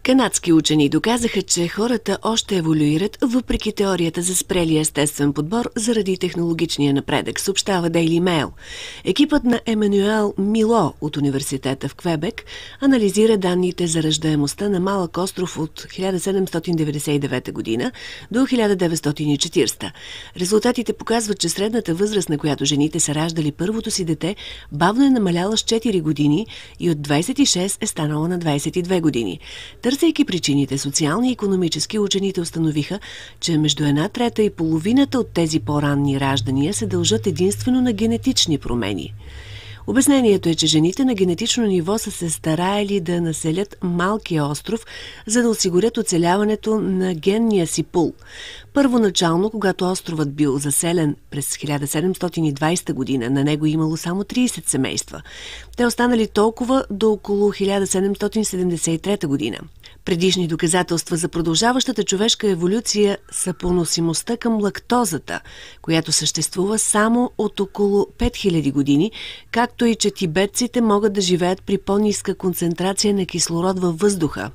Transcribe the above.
Канадски учени доказаха, че хората още еволюират въпреки теорията за спрелия естествен подбор заради технологичния напредък, съобщава Daily Mail. Екипът на Емануел Мило от университета в Квебек анализира данните за раждаемостта на малък остров от 1799 година до 1940. Резултатите показват, че средната възраст, на която жените са раждали първото си дете, бавно е намаляла с 4 години и от 26 е станала на 22 години. Търсейки причините социални и икономически, учените установиха, че между 1/3 и половината от тези по-ранни раждания се дължат единствено на генетични промени. Обяснението е, че жените на генетично ниво са се стараели да населят малкия остров, за да осигурят оцеляването на генния си пул. Първоначално, когато островът бил заселен през 1720 година, на него имало само 30 семейства. Те останали толкова до около 1773 година. Предишни доказателства за продължаващата човешка еволюция са поносимостта към лактозата, която съществува само от около 5000 години, както и че тибетците могат да живеят при по-ниска концентрация на кислород във въздуха.